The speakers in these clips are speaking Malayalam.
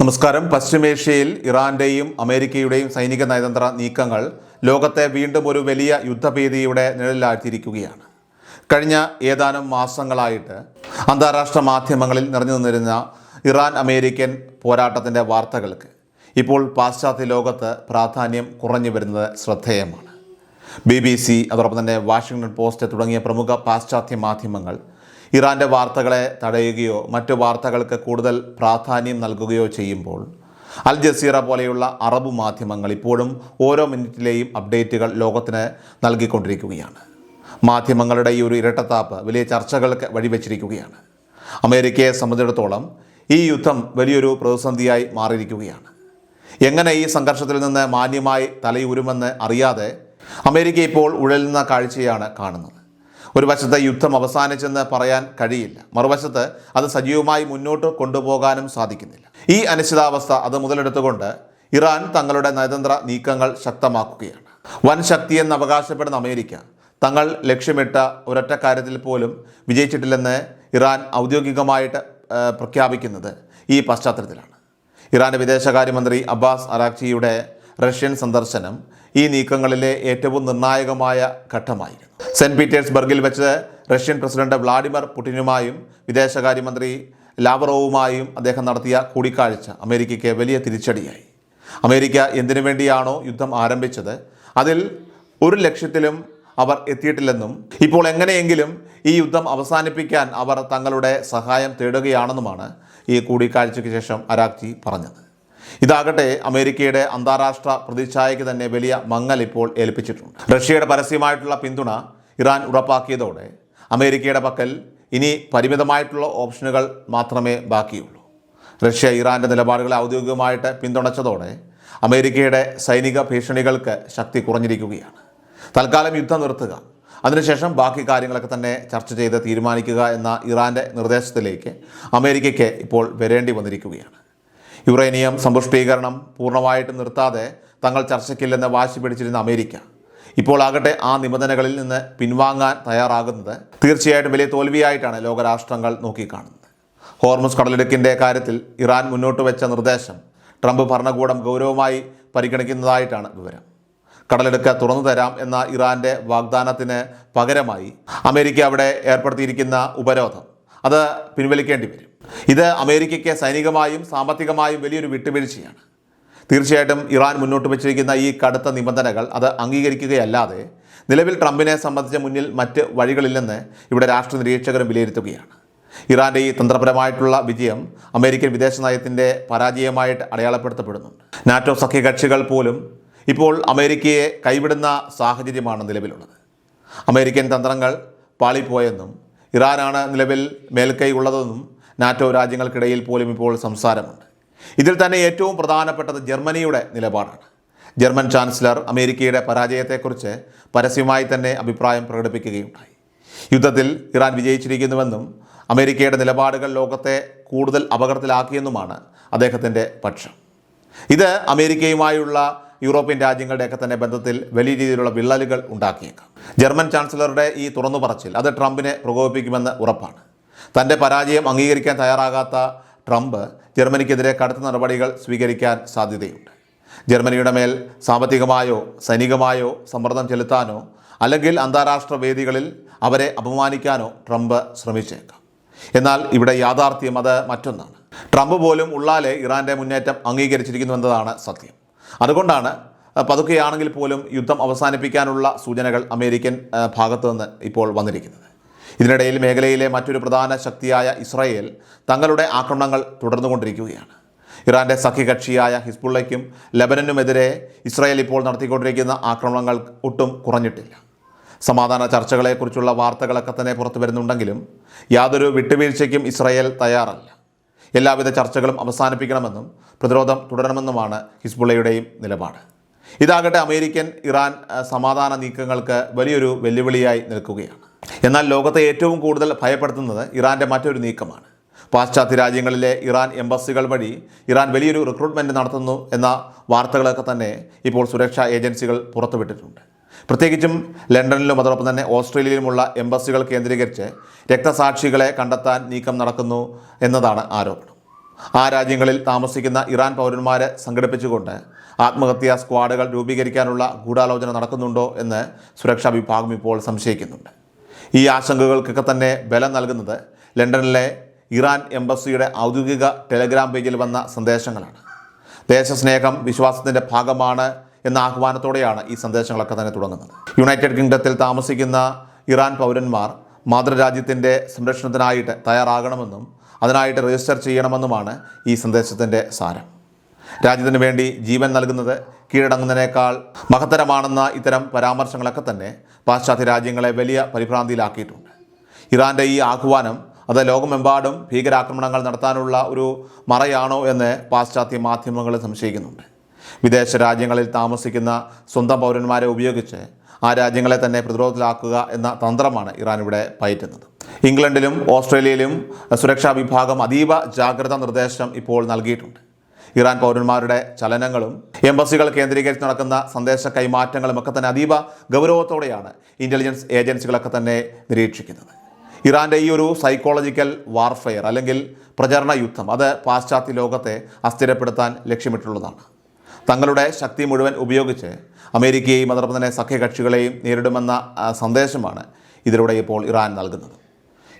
നമസ്കാരം. പശ്ചിമേഷ്യയിൽ ഇറാന്റെയും അമേരിക്കയുടെയും സൈനിക നയതന്ത്ര നീക്കങ്ങൾ ലോകത്തെ വീണ്ടും ഒരു വലിയ യുദ്ധഭീതിയുടെ നിഴലിലാഴ്ത്തിയിരിക്കുകയാണ്. കഴിഞ്ഞ ഏതാനും മാസങ്ങളായിട്ട് അന്താരാഷ്ട്ര മാധ്യമങ്ങളിൽ നിറഞ്ഞു നിന്നിരുന്ന ഇറാൻ അമേരിക്കൻ പോരാട്ടത്തിൻ്റെ വാർത്തകൾക്ക് ഇപ്പോൾ പാശ്ചാത്യ ലോകത്ത് പ്രാധാന്യം കുറഞ്ഞു വരുന്നത് ശ്രദ്ധേയമാണ്. BBC, അതോടൊപ്പം തന്നെ വാഷിംഗ്ടൺ പോസ്റ്റ് തുടങ്ങിയ പ്രമുഖ പാശ്ചാത്യ മാധ്യമങ്ങൾ ഇറാൻ്റെ വാർത്തകളെ തടയുകയോ മറ്റു വാർത്തകൾക്ക് കൂടുതൽ പ്രാധാന്യം നൽകുകയോ ചെയ്യുമ്പോൾ അൽ ജസീറ പോലെയുള്ള അറബ് മാധ്യമങ്ങൾ ഇപ്പോഴും ഓരോ മിനിറ്റിലെയും അപ്ഡേറ്റുകൾ ലോകത്തിന് നൽകിക്കൊണ്ടിരിക്കുകയാണ്. മാധ്യമങ്ങളുടെ ഈ ഒരു ഇരട്ടത്താപ്പ് വലിയ ചർച്ചകൾക്ക് വഴിവെച്ചിരിക്കുകയാണ്. അമേരിക്കയെ സംബന്ധിച്ചിടത്തോളം ഈ യുദ്ധം വലിയൊരു പ്രതിസന്ധിയായി മാറിയിരിക്കുകയാണ്. എങ്ങനെ ഈ സംഘർഷത്തിൽ നിന്ന് മാന്യമായി തലയൂരുമെന്ന് അറിയാതെ അമേരിക്ക ഇപ്പോൾ ഉഴലുന്ന കാഴ്ചയാണ് കാണുന്നത്. ഒരു വശത്ത് യുദ്ധം അവസാനിച്ചെന്ന് പറയാൻ കഴിയില്ല, മറുവശത്ത് അത് സജീവമായി മുന്നോട്ട് കൊണ്ടുപോകാനും സാധിക്കുന്നില്ല. ഈ അനിശ്ചിതാവസ്ഥ അത് മുതലെടുത്തുകൊണ്ട് ഇറാൻ തങ്ങളുടെ നയതന്ത്ര നീക്കങ്ങൾ ശക്തമാക്കുകയാണ്. വൻ ശക്തിയെന്ന് അവകാശപ്പെടുന്ന അമേരിക്ക തങ്ങൾ ലക്ഷ്യമിട്ട ഒരൊറ്റ കാര്യത്തിൽ പോലും വിജയിച്ചിട്ടില്ലെന്ന് ഇറാൻ ഔദ്യോഗികമായിട്ട് പ്രഖ്യാപിക്കുന്നത് ഈ പശ്ചാത്തലത്തിലാണ്. ഇറാൻ്റെ വിദേശകാര്യമന്ത്രി അബ്ബാസ് അറാക്ചിയുടെ റഷ്യൻ സന്ദർശനം ഈ നീക്കങ്ങളിലെ ഏറ്റവും നിർണായകമായ ഘട്ടമായിരുന്നു. സെൻറ്റ് പീറ്റേഴ്സ്ബർഗിൽ വെച്ച് റഷ്യൻ പ്രസിഡന്റ് വ്ളാഡിമിർ പുടിനുമായും വിദേശകാര്യമന്ത്രി ലാവ്റോവുമായും അദ്ദേഹം നടത്തിയ കൂടിക്കാഴ്ച അമേരിക്കയ്ക്ക് വലിയ തിരിച്ചടിയായി. അമേരിക്ക എന്തിനു വേണ്ടിയാണോ യുദ്ധം ആരംഭിച്ചത് അതിൽ ഒരു ലക്ഷ്യത്തിലും അവർ എത്തിയിട്ടില്ലെന്നും ഇപ്പോൾ എങ്ങനെയെങ്കിലും ഈ യുദ്ധം അവസാനിപ്പിക്കാൻ അവർ തങ്ങളുടെ സഹായം തേടുകയാണെന്നുമാണ് ഈ കൂടിക്കാഴ്ചയ്ക്ക് ശേഷം അറാക്ചി പറഞ്ഞത്. ഇതാകട്ടെ അമേരിക്കയുടെ അന്താരാഷ്ട്ര പ്രതിച്ഛായയ്ക്ക് തന്നെ വലിയ മങ്ങൽ ഇപ്പോൾ ഏൽപ്പിച്ചിട്ടുണ്ട്. റഷ്യയുടെ പരസ്യമായിട്ടുള്ള പിന്തുണ ഇറാൻ ഉറപ്പാക്കിയതോടെ അമേരിക്കയുടെ പക്കൽ ഇനി പരിമിതമായിട്ടുള്ള ഓപ്ഷനുകൾ മാത്രമേ ബാക്കിയുള്ളൂ. റഷ്യ ഇറാൻ്റെ നിലപാടുകളെ ഔദ്യോഗികമായിട്ട് പിന്തുണച്ചതോടെ അമേരിക്കയുടെ സൈനിക ഭീഷണികൾക്ക് ശക്തി കുറഞ്ഞിരിക്കുകയാണ്. തൽക്കാലം യുദ്ധം നിർത്തുക, അതിനുശേഷം ബാക്കി കാര്യങ്ങളൊക്കെ തന്നെ ചർച്ച ചെയ്ത് തീരുമാനിക്കുക എന്ന ഇറാൻ്റെ നിർദ്ദേശത്തിലേക്ക് അമേരിക്കയ്ക്ക് ഇപ്പോൾ വരേണ്ടി വന്നിരിക്കുകയാണ്. യുറേനിയം സമ്പുഷ്ടീകരണം പൂർണ്ണമായിട്ട് നിർത്താതെ തങ്ങൾ ചർച്ചയ്ക്കില്ലെന്ന് വാശി പിടിച്ചിരുന്ന അമേരിക്ക ഇപ്പോൾ ആകട്ടെ ആ നിബന്ധനകളിൽ നിന്ന് പിൻവാങ്ങാൻ തയ്യാറാകുന്നത് തീർച്ചയായിട്ടും വലിയ തോൽവിയായിട്ടാണ് ലോകരാഷ്ട്രങ്ങൾ നോക്കിക്കാണുന്നത്. ഹോർമുസ് കടലിടുക്കിൻ്റെ കാര്യത്തിൽ ഇറാൻ മുന്നോട്ട് വെച്ച നിർദ്ദേശം ട്രംപ് ഭരണകൂടം ഗൗരവമായി പരിഗണിക്കുന്നതായിട്ടാണ് വിവരം. കടലിടുക്ക് തുറന്നു തരാം എന്ന ഇറാൻ്റെ വാഗ്ദാനത്തിന് പകരമായി അമേരിക്ക അവിടെ ഏർപ്പെടുത്തിയിരിക്കുന്ന ഉപരോധം അത് പിൻവലിക്കേണ്ടി വരും. ഇത് അമേരിക്കയ്ക്ക് സൈനികമായും സാമ്പത്തികമായും വലിയൊരു വിട്ടുവീഴ്ചയാണ്. തീർച്ചയായിട്ടും ഇറാൻ മുന്നോട്ട് വച്ചിരിക്കുന്ന ഈ കടുത്ത നിബന്ധനകൾ അത് അംഗീകരിക്കുകയല്ലാതെ നിലവിൽ ട്രംപിനെ സംബന്ധിച്ച മുന്നിൽ മറ്റ് വഴികളില്ലെന്ന് ഇവിടെ രാഷ്ട്രീയ നിരീക്ഷകരും വിലയിരുത്തുകയാണ്. ഇറാൻ്റെ ഈ തന്ത്രപരമായിട്ടുള്ള വിജയം അമേരിക്കൻ വിദേശ നയത്തിൻ്റെ പരാജയമായിട്ട് അടയാളപ്പെടുത്തപ്പെടുന്നുണ്ട്. നാറ്റോ സഖ്യകക്ഷികൾ പോലും ഇപ്പോൾ അമേരിക്കയെ കൈവിടുന്ന സാഹചര്യമാണ് നിലവിലുള്ളത്. അമേരിക്കൻ തന്ത്രങ്ങൾ പാളിപ്പോയെന്നും ഇറാനാണ് നിലവിൽ മേൽക്കൈ ഉള്ളതെന്നും നാറ്റോ രാജ്യങ്ങൾക്കിടയിൽ പോലും ഇപ്പോൾ സംസാരമുണ്ട്. ഇതിൽ തന്നെ ഏറ്റവും പ്രധാനപ്പെട്ടത് ജർമ്മനിയുടെ നിലപാടാണ്. ജർമ്മൻ ചാൻസലർ അമേരിക്കയുടെ പരാജയത്തെക്കുറിച്ച് പരസ്യമായി തന്നെ അഭിപ്രായം പ്രകടിപ്പിക്കുകയുണ്ടായി. യുദ്ധത്തിൽ ഇറാൻ വിജയിച്ചിരിക്കുന്നുവെന്നും അമേരിക്കയുടെ നിലപാടുകൾ ലോകത്തെ കൂടുതൽ അപകടത്തിലാക്കിയെന്നുമാണ് അദ്ദേഹത്തിൻ്റെ പക്ഷം. ഇത് അമേരിക്കയുമായുള്ള യൂറോപ്യൻ രാജ്യങ്ങളുടെയൊക്കെ തന്നെ ബന്ധത്തിൽ വലിയ രീതിയിലുള്ള വിള്ളലുകൾ ഉണ്ടാക്കിയേക്കാം. ജർമ്മൻ ചാൻസലറുടെ ഈ തുറന്നു പറച്ചിൽ അത് ട്രംപിനെ പ്രകോപിപ്പിക്കുമെന്ന് ഉറപ്പാണ്. തൻ്റെ പരാജയം അംഗീകരിക്കാൻ തയ്യാറാകാത്ത ട്രംപ് ജർമ്മനിക്കെതിരെ കടുത്ത നടപടികൾ സ്വീകരിക്കാൻ സാധ്യതയുണ്ട്. ജർമ്മനിയുടെ മേൽ സാമ്പത്തികമായോ സൈനികമായോ സമ്മർദ്ദം ചെലുത്താനോ അല്ലെങ്കിൽ അന്താരാഷ്ട്ര വേദികളിൽ അവരെ അപമാനിക്കാനോ ട്രംപ് ശ്രമിച്ചേക്കാം. എന്നാൽ ഇവിടെ യാഥാർത്ഥ്യം അത് മറ്റൊന്നാണ്. ട്രംപ് പോലും ഉള്ളാലെ ഇറാൻ്റെ മുന്നേറ്റം അംഗീകരിച്ചിരിക്കുന്നു എന്നതാണ് സത്യം. അതുകൊണ്ടാണ് പതുക്കെയാണെങ്കിൽ പോലും യുദ്ധം അവസാനിപ്പിക്കാനുള്ള സൂചനകൾ അമേരിക്കൻ ഭാഗത്തു നിന്ന് ഇപ്പോൾ വന്നിരിക്കുന്നത്. ഇതിനിടയിൽ മേഖലയിലെ മറ്റൊരു പ്രധാന ശക്തിയായ ഇസ്രായേൽ തങ്ങളുടെ ആക്രമണങ്ങൾ തുടർന്നുകൊണ്ടിരിക്കുകയാണ്. ഇറാൻ്റെ സഖ്യകക്ഷിയായ ഹിസ്ബുള്ളയ്ക്കും ലെബനനുമെതിരെ ഇസ്രായേൽ ഇപ്പോൾ നടത്തിക്കൊണ്ടിരിക്കുന്ന ആക്രമണങ്ങൾ ഒട്ടും കുറഞ്ഞിട്ടില്ല. സമാധാന ചർച്ചകളെക്കുറിച്ചുള്ള വാർത്തകളൊക്കെ തന്നെ പുറത്തു വരുന്നുണ്ടെങ്കിലും യാതൊരു വിട്ടുവീഴ്ചയ്ക്കും ഇസ്രായേൽ തയ്യാറല്ല. എല്ലാവിധ ചർച്ചകളും അവസാനിപ്പിക്കണമെന്നും പ്രതിരോധം തുടരണമെന്നുമാണ് ഹിസ്ബുള്ളയുടെയും നിലപാട്. ഇതാകട്ടെ അമേരിക്കൻ ഇറാൻ സമാധാന നീക്കങ്ങൾക്ക് വലിയൊരു വെല്ലുവിളിയായി നിൽക്കുകയാണ്. എന്നാൽ ലോകത്തെ ഏറ്റവും കൂടുതൽ ഭയപ്പെടുത്തുന്നത് ഇറാൻ്റെ മറ്റൊരു നീക്കമാണ്. പാശ്ചാത്യ രാജ്യങ്ങളിലെ ഇറാൻ എംബസികൾ വഴി ഇറാൻ വലിയൊരു റിക്രൂട്ട്മെൻറ്റ് നടത്തുന്നു എന്ന വാർത്തകളൊക്കെ തന്നെ ഇപ്പോൾ സുരക്ഷാ ഏജൻസികൾ പുറത്തുവിട്ടിട്ടുണ്ട്. പ്രത്യേകിച്ചും ലണ്ടനിലും അതോടൊപ്പം തന്നെ ഓസ്ട്രേലിയയിലുമുള്ള എംബസികൾ കേന്ദ്രീകരിച്ച് രക്തസാക്ഷികളെ കണ്ടെത്താൻ നീക്കം നടക്കുന്നു എന്നതാണ് ആരോപണം. ആ രാജ്യങ്ങളിൽ താമസിക്കുന്ന ഇറാൻ പൗരന്മാരെ സംഘടിപ്പിച്ചുകൊണ്ട് ആത്മഹത്യാ സ്ക്വാഡുകൾ രൂപീകരിക്കാനുള്ള ഗൂഢാലോചന നടക്കുന്നുണ്ടോ എന്ന് സുരക്ഷാ വിഭാഗം ഇപ്പോൾ സംശയിക്കുന്നുണ്ട്. ഈ ആശങ്കകൾക്കൊക്കെ തന്നെ ബലം നൽകുന്നത് ലണ്ടനിലെ ഇറാൻ എംബസിയുടെ ഔദ്യോഗിക ടെലഗ്രാം പേജിൽ വന്ന സന്ദേശങ്ങളാണ്. ദേശസ്നേഹം വിശ്വാസത്തിൻ്റെ ഭാഗമാണ് എന്ന ആഹ്വാനത്തോടെയാണ് ഈ സന്ദേശങ്ങളൊക്കെ തന്നെ തുടങ്ങുന്നത്. യുണൈറ്റഡ് കിങ്ഡത്തിൽ താമസിക്കുന്ന ഇറാൻ പൗരന്മാർ മാതൃരാജ്യത്തിൻ്റെ സംരക്ഷണത്തിനായിട്ട് തയ്യാറാകണമെന്നും അതിനായിട്ട് രജിസ്റ്റർ ചെയ്യണമെന്നുമാണ് ഈ സന്ദേശത്തിൻ്റെ സാരം. രാജ്യത്തിന് വേണ്ടി ജീവൻ നൽകുന്നത് കീഴടങ്ങുന്നതിനേക്കാൾ മഹത്തരമാണെന്ന ഇത്തരം പരാമർശങ്ങളൊക്കെ തന്നെ പാശ്ചാത്യ രാജ്യങ്ങളെ വലിയ പരിഭ്രാന്തിയിലാക്കിയിട്ടുണ്ട്. ഇറാൻ്റെ ഈ ആഹ്വാനം അത് ലോകമെമ്പാടും ഭീകരാക്രമണങ്ങൾ നടത്താനുള്ള ഒരു മറയാണോ എന്ന് പാശ്ചാത്യ മാധ്യമങ്ങൾ സംശയിക്കുന്നുണ്ട്. വിദേശ രാജ്യങ്ങളിൽ താമസിക്കുന്ന സ്വന്തം പൗരന്മാരെ ഉപയോഗിച്ച് ആ രാജ്യങ്ങളെ തന്നെ പ്രതിരോധത്തിലാക്കുക എന്ന തന്ത്രമാണ് ഇറാൻ ഇവിടെ പയറ്റുന്നത്. ഇംഗ്ലണ്ടിലും ഓസ്ട്രേലിയയിലും സുരക്ഷാ വിഭാഗം അതീവ ജാഗ്രതാ നിർദ്ദേശം ഇപ്പോൾ നൽകിയിട്ടുണ്ട്. ഇറാൻ പൗരന്മാരുടെ ചലനങ്ങളും എംബസികൾ കേന്ദ്രീകരിച്ച് നടക്കുന്ന സന്ദേശ കൈമാറ്റങ്ങളും ഒക്കെ തന്നെ അതീവ ഗൗരവത്തോടെയാണ് ഇൻ്റലിജൻസ് ഏജൻസികളൊക്കെ തന്നെ നിരീക്ഷിക്കുന്നത്. ഇറാൻ്റെ ഈ ഒരു സൈക്കോളജിക്കൽ വാർഫെയർ അല്ലെങ്കിൽ പ്രചരണ യുദ്ധം അത് പാശ്ചാത്യ ലോകത്തെ അസ്ഥിരപ്പെടുത്താൻ ലക്ഷ്യമിട്ടുള്ളതാണ്. തങ്ങളുടെ ശക്തി മുഴുവൻ ഉപയോഗിച്ച് അമേരിക്കയെയും അതോടൊപ്പം തന്നെ സഖ്യകക്ഷികളെയും നേരിടുമെന്ന സന്ദേശമാണ് ഇതിലൂടെ ഇപ്പോൾ ഇറാൻ നൽകുന്നത്.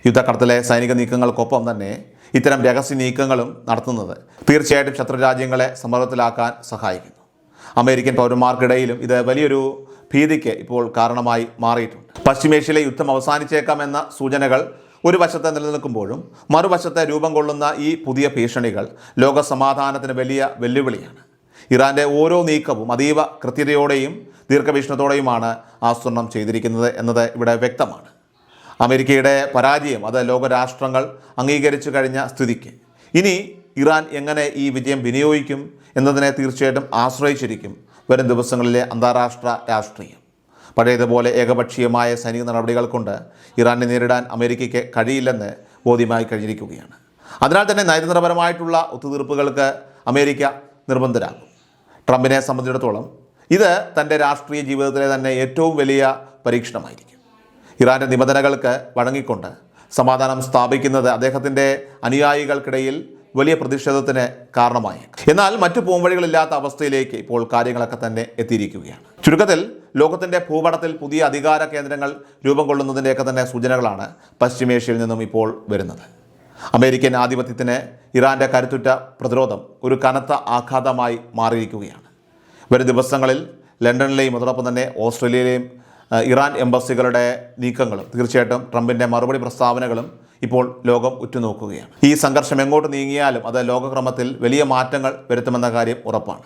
യുദ്ധക്കളത്തിലെ സൈനിക നീക്കങ്ങൾക്കൊപ്പം തന്നെ ഇത്തരം രഹസ്യ നീക്കങ്ങളും നടത്തുന്നത് തീർച്ചയായിട്ടും ശത്രുരാജ്യങ്ങളെ സമ്മർദ്ദത്തിലാക്കാൻ സഹായിക്കുന്നു. അമേരിക്കൻ പൗരന്മാർക്കിടയിലും ഇത് വലിയൊരു ഭീതിക്ക് ഇപ്പോൾ കാരണമായി മാറിയിട്ടുണ്ട്. പശ്ചിമേഷ്യയിലെ യുദ്ധം അവസാനിച്ചേക്കാമെന്ന സൂചനകൾ ഒരു വശത്തെ നിലനിൽക്കുമ്പോഴും മറുവശത്തെ രൂപം കൊള്ളുന്ന ഈ പുതിയ ഭീഷണികൾ ലോക സമാധാനത്തിന് വലിയ വെല്ലുവിളിയാണ്. ഇറാൻ്റെ ഓരോ നീക്കവും അതീവ കൃത്യതയോടെയും ദീർഘവീക്ഷണത്തോടെയുമാണ് ആസൂത്രണം ചെയ്തിരിക്കുന്നത് എന്നത് ഇവിടെ വ്യക്തമാണ്. അമേരിക്കയുടെ പരാജയം അത് ലോകരാഷ്ട്രങ്ങൾ അംഗീകരിച്ചു കഴിഞ്ഞ സ്ഥിതിക്ക് ഇനി ഇറാൻ എങ്ങനെ ഈ വിജയം വിനിയോഗിക്കും എന്നതിനെ തീർച്ചയായിട്ടും ആശ്രയിച്ചിരിക്കും വരും ദിവസങ്ങളിലെ അന്താരാഷ്ട്ര രാഷ്ട്രീയം. പഴയതുപോലെ ഏകപക്ഷീയമായ സൈനിക നടപടികൾ കൊണ്ട് ഇറാനെ നേരിടാൻ അമേരിക്കയ്ക്ക് കഴിയില്ലെന്ന് ബോധ്യമായി കഴിഞ്ഞിരിക്കുകയാണ്. അതിനാൽ തന്നെ നയതന്ത്രപരമായിട്ടുള്ള ഒത്തുതീർപ്പുകൾക്ക് അമേരിക്ക നിർബന്ധരാകും. ട്രംപിനെ സംബന്ധിച്ചിടത്തോളം ഇത് തൻ്റെ രാഷ്ട്രീയ ജീവിതത്തിലെ തന്നെ ഏറ്റവും വലിയ പരീക്ഷണമായിരിക്കും. ഇറാൻ്റെ നിബന്ധനകൾക്ക് വഴങ്ങിക്കൊണ്ട് സമാധാനം സ്ഥാപിക്കുന്നത് അദ്ദേഹത്തിൻ്റെ അനുയായികൾക്കിടയിൽ വലിയ പ്രതിഷേധത്തിന് കാരണമായേക്കും. എന്നാൽ മറ്റു പോംവഴികളില്ലാത്ത അവസ്ഥയിലേക്ക് ഇപ്പോൾ കാര്യങ്ങളൊക്കെ തന്നെ എത്തിയിരിക്കുകയാണ്. ചുരുക്കത്തിൽ ലോകത്തിൻ്റെ ഭൂപടത്തിൽ പുതിയ അധികാര കേന്ദ്രങ്ങൾ രൂപം കൊള്ളുന്നതിൻ്റെയൊക്കെ തന്നെ സൂചനകളാണ് പശ്ചിമേഷ്യയിൽ നിന്നും ഇപ്പോൾ വരുന്നത്. അമേരിക്കൻ ആധിപത്യത്തിന് ഇറാൻ്റെ കരുത്തുറ്റ പ്രതിരോധം ഒരു കനത്ത ആഘാതമായി മാറിയിരിക്കുകയാണ്. വരും ദിവസങ്ങളിൽ ലണ്ടനിലെയും അതോടൊപ്പം തന്നെ ഓസ്ട്രേലിയയിലെയും ഇറാൻ എംബസികളുടെ നീക്കങ്ങളും തീർച്ചയായിട്ടും ട്രംപിൻ്റെ മറുപടി പ്രസ്താവനകളും ഇപ്പോൾ ലോകം ഉറ്റുനോക്കുകയാണ്. ഈ സംഘർഷം എങ്ങോട്ട് നീങ്ങിയാലും അത് ലോകക്രമത്തിൽ വലിയ മാറ്റങ്ങൾ വരുത്തുമെന്ന കാര്യം ഉറപ്പാണ്.